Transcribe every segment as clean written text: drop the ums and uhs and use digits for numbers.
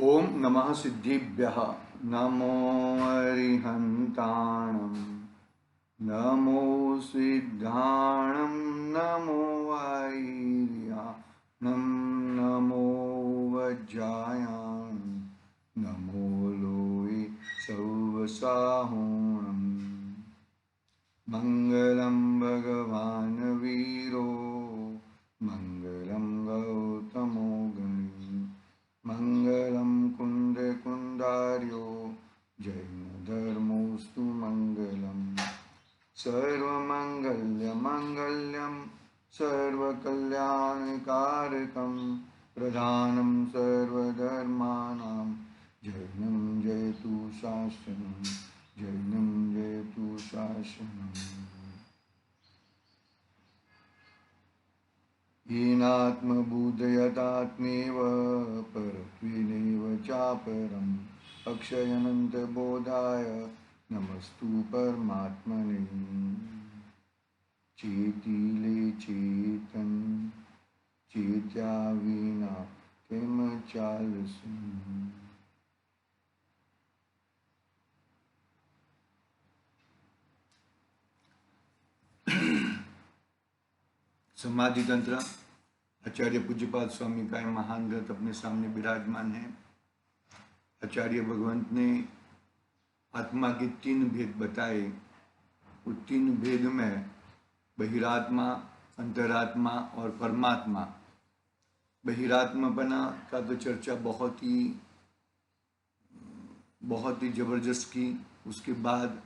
ओम नमः सिद्धिभ्यः। नमो अरिहन्ताणं। नमो सिद्धाणं। नमो वैर्याणं। नमो वज्रायाणं। नमो लोये सर्वसाहुणम्। मंगलम भगवान वीरो। मंगलम गौतमो गणी। मंगलम कुंद कुंदार्यो। जैन धर्मोस्तु मंगलम। सर्वमंगल्य मंगल्यम सर्वकल्याणकारकम प्रधानम सर्वधर्माणां जैनं जयतु शासनम्। जैनं जयतु शासनम्। येनात्मबुद्धयतात्मेव परत्वेनैव चापरम् अक्षयनन्तबोधाय नमस्तु परमात्मने। चेतिले चेतन चेत्या विना किम चालसु। समाधि तंत्र आचार्य पूज्यपाद स्वामी का महान ग्रंथ अपने सामने विराजमान है। आचार्य भगवंत ने आत्मा के तीन भेद बताए। उन तीन भेद में बहिरात्मा, अंतरात्मा और परमात्मा। बहिरात्मापना का तो चर्चा बहुत ही जबरदस्त की। उसके बाद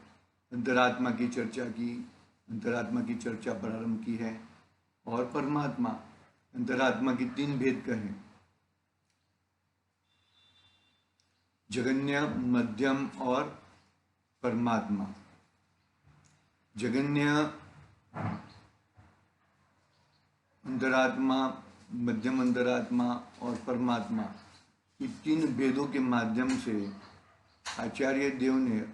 अंतरात्मा की चर्चा की। अंतरात्मा की चर्चा प्रारंभ की है। और परमात्मा, अंतरात्मा की तीन भेद कहें, जगन्य, मध्यम और परमात्मा। जगन्य, अंतरात्मा, मध्यम अंतरात्मा और परमात्मा, ये तीन भेदों के माध्यम से आचार्य देव ने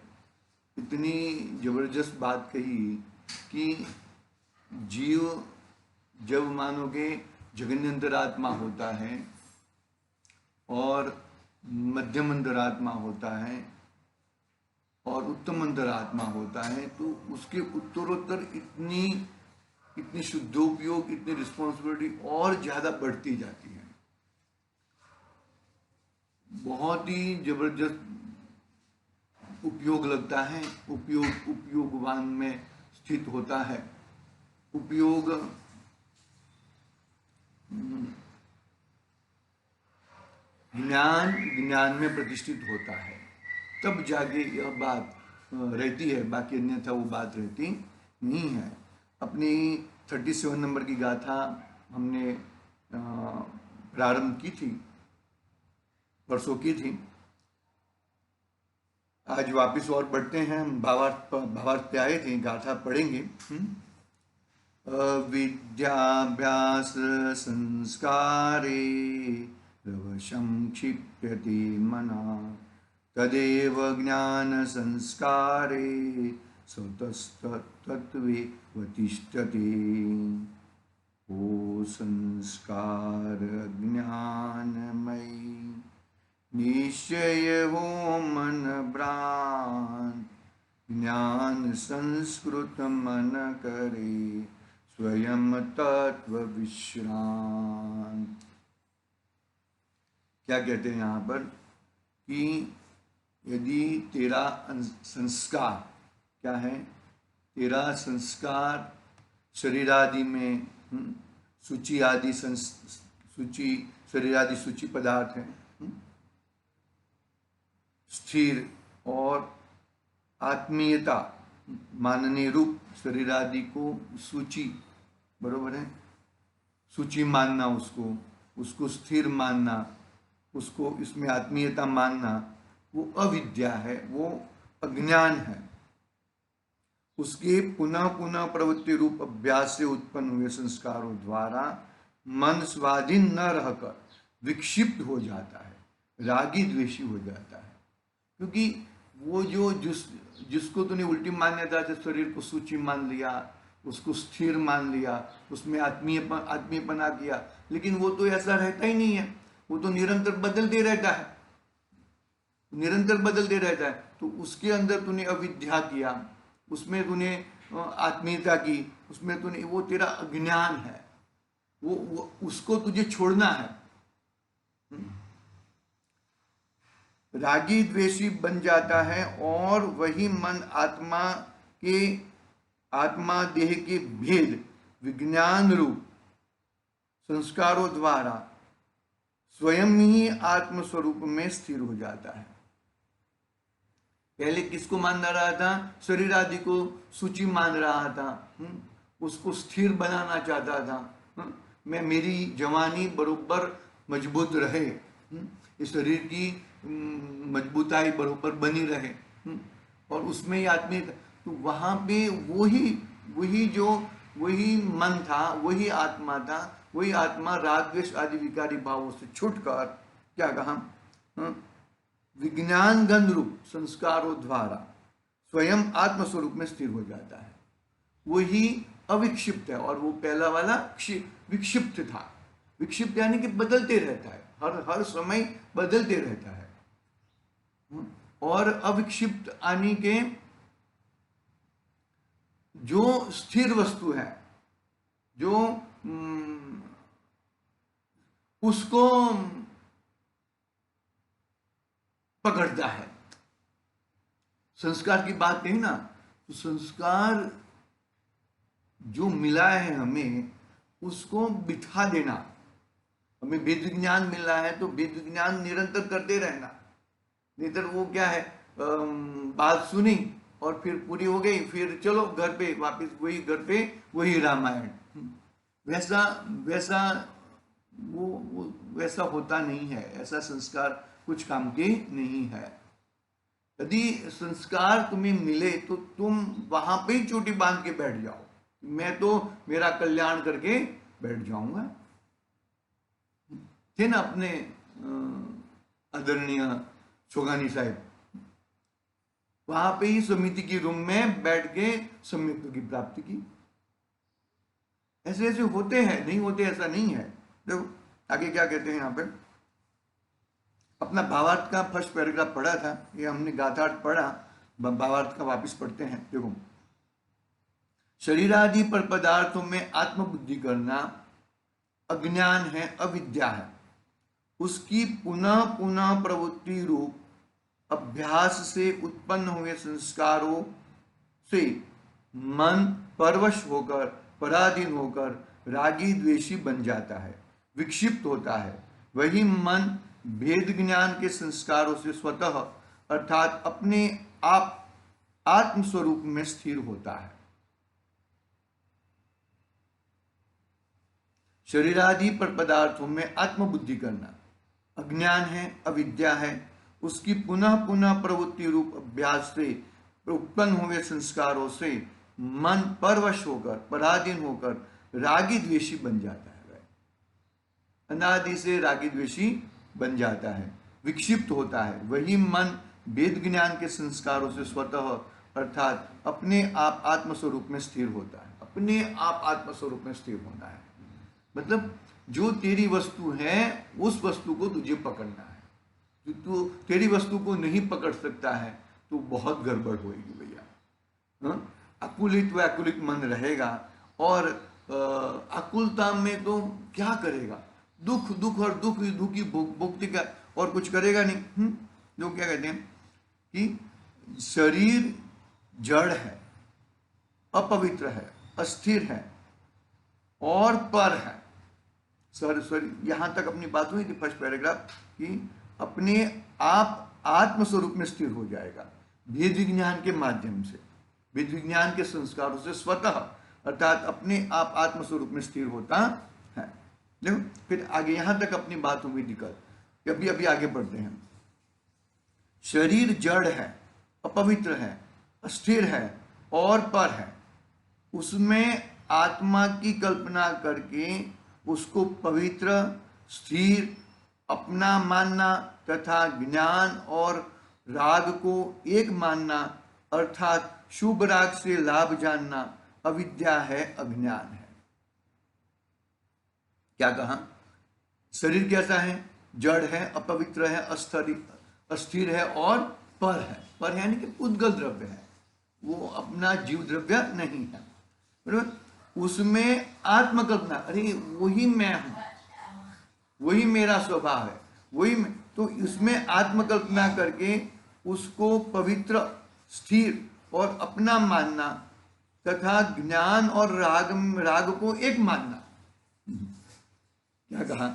इतनी जबरदस्त बात कही कि जीव जब मानोगे जगन्य अंतरात्मा होता है और मध्यम अंतरात्मा होता है और उत्तम अंतरात्मा होता है, तो उसके उत्तरोत्तर इतनी शुद्धोपयोग, इतनी रिस्पॉन्सिबिलिटी और ज़्यादा बढ़ती जाती है। बहुत ही जबरदस्त उपयोग लगता है। उपयोगवान में स्थित होता है। उपयोग ज्ञान में प्रतिष्ठित होता है, तब जाके यह बात रहती है। बाकी अन्यथा वो बात रहती नहीं है। अपनी 37 नंबर की गाथा हमने प्रारंभ की थी, परसों की थी। आज वापस और बढ़ते हैं। भावार्थ पे आए थे, गाथा पढ़ेंगे। अविद्याभ्यास संस्कारे रवशं क्षिप्यते मना तदेव ज्ञान संस्कारे स्वतस्तत्त्वे वतिष्ठते। ओ संस्कार ज्ञानमयी निश्चय हो मन भ्रांत ज्ञान संस्कृत मन करे स्वयं तत्व विश्रांत। क्या कहते हैं यहाँ पर कि यदि तेरा संस्कार क्या है, तेरा संस्कार शरीर आदि में सूची आदि शरीर आदि सूची पदार्थ है, स्थिर और आत्मीयता मानने रूप शरीर आदि को सूची, बरोबर है, सूची मानना, उसको स्थिर मानना, उसको इसमें आत्मीयता मानना, वो अविद्या है, वो अज्ञान है। उसके पुनः पुनः प्रवृत्ति रूप अभ्यास से उत्पन्न हुए संस्कारों द्वारा मन स्वाधीन न रहकर विक्षिप्त हो जाता है, रागी द्वेषी हो जाता है। क्योंकि वो जिसको तूने उल्टी मान्यता से शरीर को सूची मान लिया, उसको स्थिर मान लिया, उसमें आत्मीयपना किया, लेकिन वो तो ऐसा रहता ही नहीं है। वो तो निरंतर बदलते रहता है। निरंतर बदलते रहता है, तो उसके अंदर तूने अविद्या किया, उसमें तूने आत्मीयता की, उसमें तूने, वो तेरा अज्ञान है, वो उसको तुझे छोड़ना है। रागी द्वेषी बन जाता है और वही मन आत्मा देह के भेद विज्ञान रूप संस्कारों द्वारा स्वयं ही आत्म स्वरूप में स्थिर हो जाता है। पहले किसको मान रहा था? शरीर आदि को सूची मान रहा था, उसको स्थिर बनाना चाहता था। मैं, मेरी जवानी बरोबर मजबूत रहे, इस शरीर की मजबूताई बरोबर बनी रहे, और उसमें ही आत्मीय, तो वहां पे वही मन था, वही आत्मा था, वही आत्मा राग द्वेष आदि विकारी भावों से छूटकर क्या कहा? विज्ञान गंध रूप संस्कारों द्वारा स्वयं आत्म स्वरूप में स्थिर हो जाता है। वही अविक्षिप्त है, और वो पहला वाला विक्षिप्त था। विक्षिप्त यानी कि बदलते रहता है, हर समय बदलते रहता है। और अविक्षिप्त यानी के जो स्थिर वस्तु है, जो उसको पकड़ता है। संस्कार की बात कही ना, तो संस्कार जो मिला है हमें, उसको बिठा देना। हमें वेद विज्ञान मिल रहा है, तो वेद विज्ञान निरंतर करते रहना। नहीं तो वो क्या है, बात सुनी और फिर पूरी हो गई, फिर चलो घर पे वापस, वही घर पे वही रामायण। वैसा वो वैसा होता नहीं है। ऐसा संस्कार कुछ काम के नहीं है। यदि संस्कार तुम्हें मिले तो तुम वहां पे ही चोटी बांध के बैठ जाओ, मैं तो मेरा कल्याण करके बैठ जाऊंगा। थे ना अपने आदरणीय छोगानी साहब, वहां पे ही समिति की रूम में बैठ के सम्यक की प्राप्ति की। ऐसे ऐसे होते हैं, नहीं होते ऐसा नहीं है। देखो आगे क्या कहते हैं यहाँ पे, अपना भावार्थ का फर्स्ट पैराग्राफ पढ़ा था, ये हमने गाथार्थ पढ़ा, भावार्थ का वापिस पढ़ते हैं। देखो, शरीर आदि पर पदार्थों में आत्मबुद्धि करना अज्ञान है, अविद्या है। उसकी पुनः पुनः प्रवृत्ति रूप अभ्यास से उत्पन्न हुए संस्कारों से मन परवश होकर, पराधीन होकर रागी द्वेषी बन जाता है, विक्षिप्त होता है। वही मन भेद ज्ञान के संस्कारों से स्वतः अर्थात अपने आप आत्म स्वरूप में स्थिर होता है। शरीर आदि पर पदार्थों में आत्मबुद्धि करना अज्ञान है, अविद्या है। उसकी पुनः पुनः प्रवृत्ति रूप अभ्यास से उत्पन्न हुए संस्कारों से मन परवश होकर, पराधीन होकर रागी द्वेषी बन जाता है। अनादि से रागी द्वेषी बन जाता है, विक्षिप्त होता है। वही मन वेद ज्ञान के संस्कारों से स्वतः अर्थात अपने आप आत्मस्वरूप में स्थिर होता है। अपने आप आत्मस्वरूप में स्थिर होना है मतलब जो तेरी वस्तु है उस वस्तु को तुझे पकड़ना है। तू तेरी वस्तु को नहीं पकड़ सकता है तो बहुत गड़बड़ होगी भैया। अकुलित व अकुलित मन रहेगा, और अकुलता में तो क्या करेगा, दुख दुख और दुख की भुक्ति का, और कुछ करेगा नहीं। लोग क्या कहते हैं कि शरीर जड़ है, अपवित्र है, अस्थिर है और पर है। सॉरी, यहां तक अपनी बात हुई थी फर्स्ट पैराग्राफ कि अपने आप आत्म स्वरूप में स्थिर हो जाएगा वेद विज्ञान के माध्यम से, वेद विज्ञान के संस्कारों से स्वतः अर्थात अपने आप आत्म स्वरूप में स्थिर होता है। देखो फिर आगे यहां तक अपनी बात हुई दिक्कत, अभी आगे बढ़ते हैं। शरीर जड़ है, अपवित्र है, अस्थिर है और पर है। उसमें आत्मा की कल्पना करके उसको पवित्र, स्थिर अपना मानना तथा ज्ञान और राग को एक मानना अर्थात शुभ राग से लाभ जानना अविद्या है, अज्ञान है। क्या कहा? शरीर कैसा है? जड़ है, अपवित्र है, अस्थिर है और पर है। पर यानी कि उद्गल द्रव्य है, वो अपना जीव द्रव्य नहीं है, बराबर। उसमें आत्मकल्पना, अरे वही मैं हूं, वही मेरा स्वभाव है, वही मैं, तो इसमें आत्मकल्पना करके उसको पवित्र, स्थिर और अपना मानना तथा ज्ञान और राग राग को एक मानना। क्या कहा?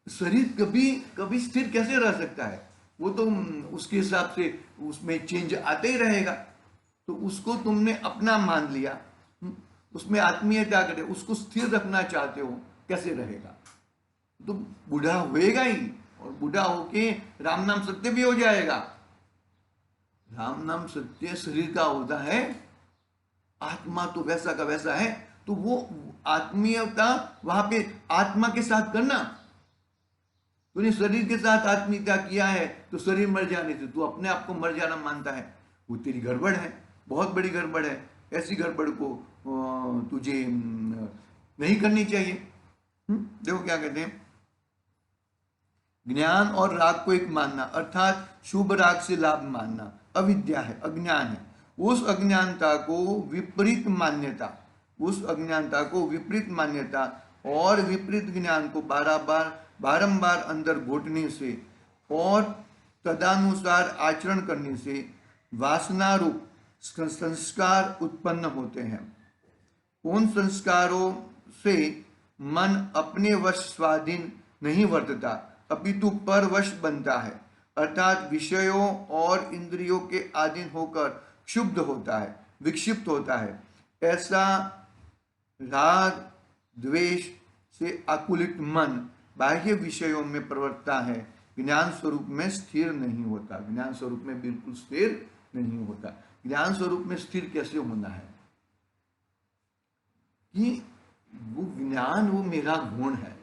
शरीर कभी कभी स्थिर कैसे रह सकता है? वो तो उसके हिसाब से उसमें चेंज आते ही रहेगा। तो उसको तुमने अपना मान लिया, उसमें आत्मीयता करे, उसको स्थिर रखना चाहते हो, कैसे रहेगा? तो बूढ़ा होएगा ही, और बूढ़ा होके राम नाम सत्य भी हो जाएगा। राम नाम सत्य शरीर का होता है, आत्मा तो वैसा का वैसा है। तो वो आत्मीयता वहां पे आत्मा के साथ करना। तूने शरीर के साथ आत्मीयता किया है तो शरीर मर जाने से तू अपने आप को मर जाना मानता है, वो तेरी गड़बड़ है, बहुत बड़ी गड़बड़ है। ऐसी गड़बड़ को तुझे नहीं करनी चाहिए। देखो क्या कहते हैं, ज्ञान और राग को एक मानना, अर्थात शुभ राग से लाभ मानना अविद्या है, अज्ञान है। उस अज्ञानता को विपरीत मान्यता, उस अज्ञानता को विपरीत मान्यता और विपरीत ज्ञान को बारंबार अंदर घोटने से और तदानुसार आचरण करने से वासना रूप संस्कार उत्पन्न होते हैं। उन संस्कारों से मन अपने वश स्वाधीन नहीं वर्तता, अपितु परवश बनता है, अर्थात विषयों और इंद्रियों के अधीन होकर क्षुब्ध होता है, विक्षिप्त होता है। ऐसा राग द्वेष से आकुलित मन बाह्य विषयों में प्रवृत्ता है, ज्ञान स्वरूप में स्थिर नहीं होता। ज्ञान स्वरूप में बिल्कुल स्थिर नहीं होता। ज्ञान स्वरूप में स्थिर कैसे होना है कि वो ज्ञान, वो मेरा गुण है,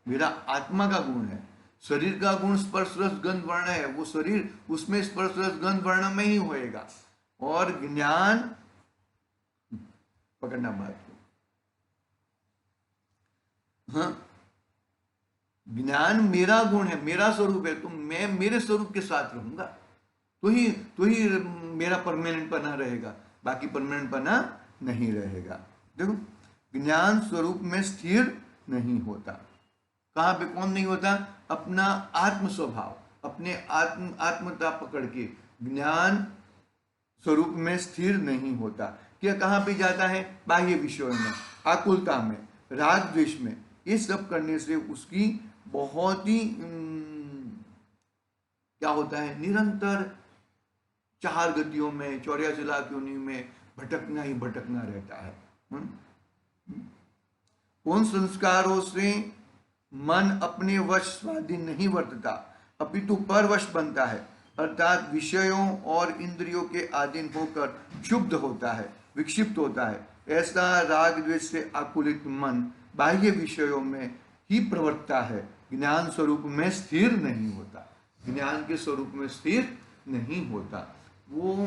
मेरा आत्मा का गुण है। शरीर का गुण स्पर्श रस गंध वर्ण है, वो शरीर उसमें स्पर्श रस गंध वर्ण में ही होएगा। और ज्ञान, पकड़ना बात को, हाँ, ज्ञान मेरा गुण है, मेरा स्वरूप है, तो मैं मेरे स्वरूप के साथ रहूंगा तो ही मेरा परमानेंट बना रहेगा, बाकी परमानेंट बना नहीं रहेगा। देखो, ज्ञान स्वरूप में स्थिर नहीं होता। कहाँ पे कौन नहीं होता? अपना आत्म स्वभाव, अपने आत्मता पकड़ के ज्ञान स्वरूप में स्थिर नहीं होता। क्या कहाँ पे जाता है? बाह्य विषयों में, आकुलता में, राग द्वेष में। ये सब करने से उसकी बहुत ही क्या होता है, निरंतर 4 गतियों में, 84 लाख योनि में भटकना ही भटकना रहता है। उन संस्कारों से मन अपने वश स्वाधीन नहीं वर्तता, अपितु परवश बनता है, अर्थात विषयों और इंद्रियों के अधीन होकर क्षुब्ध होता है, विक्षिप्त होता है। ऐसा राग द्वेष से आकुलित मन बाह्य विषयों में ही प्रवृत्ता है, ज्ञान स्वरूप में स्थिर नहीं होता। ज्ञान के स्वरूप में स्थिर नहीं होता। वो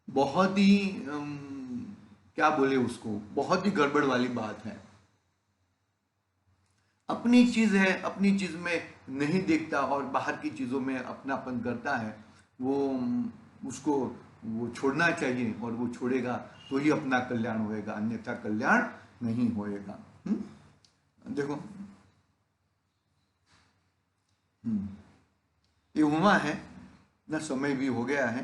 बहुत ही क्या बोले उसको, बहुत ही गड़बड़ वाली बात है। अपनी चीज है, अपनी चीज में नहीं देखता और बाहर की चीजों में अपनापन करता है, वो उसको वो छोड़ना चाहिए, और वो छोड़ेगा तो ही अपना कल्याण होएगा, अन्यथा कल्याण नहीं होएगा। देखो, ये हुआ है ना, समय भी हो गया है।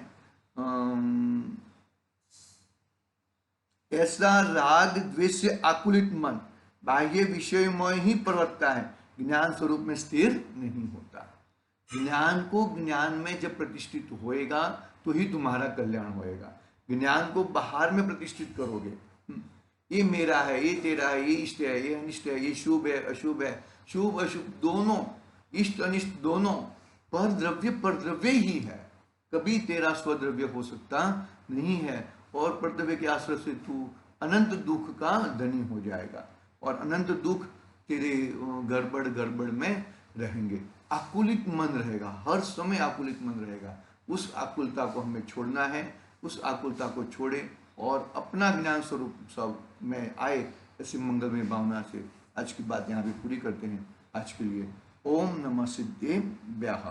ऐसा राग द्वेष से आकुलित मन बाह्य विषय में ही प्रवृत्ता है, ज्ञान स्वरूप में स्थिर नहीं होता। ज्ञान को ज्ञान में जब प्रतिष्ठित होएगा तो ही तुम्हारा कल्याण होएगा। ज्ञान को बाहर में प्रतिष्ठित करोगे, ये मेरा है, ये तेरा है, ये इष्ट है, ये अनिष्ट है, ये शुभ है, अशुभ है, शुभ अशुभ दोनों, इष्ट अनिष्ट दोनों, पर द्रव्य ही है। कभी तेरा स्वद्रव्य हो सकता नहीं है, और परद्रव्य के आश्रय से तू अनंत दुख का धनी हो जाएगा, और अनंत दुख तेरे गड़बड़ में रहेंगे। आकुलित मन रहेगा, हर समय आकुलित मन रहेगा। उस आकुलता को हमें छोड़ना है, उस आकुलता को छोड़े और अपना ज्ञान स्वरूप सब में आए, ऐसी मंगलमय भावना से आज की बात यहाँ पे पूरी करते हैं। आज के लिए ओम नमः सिद्धेभ्यः।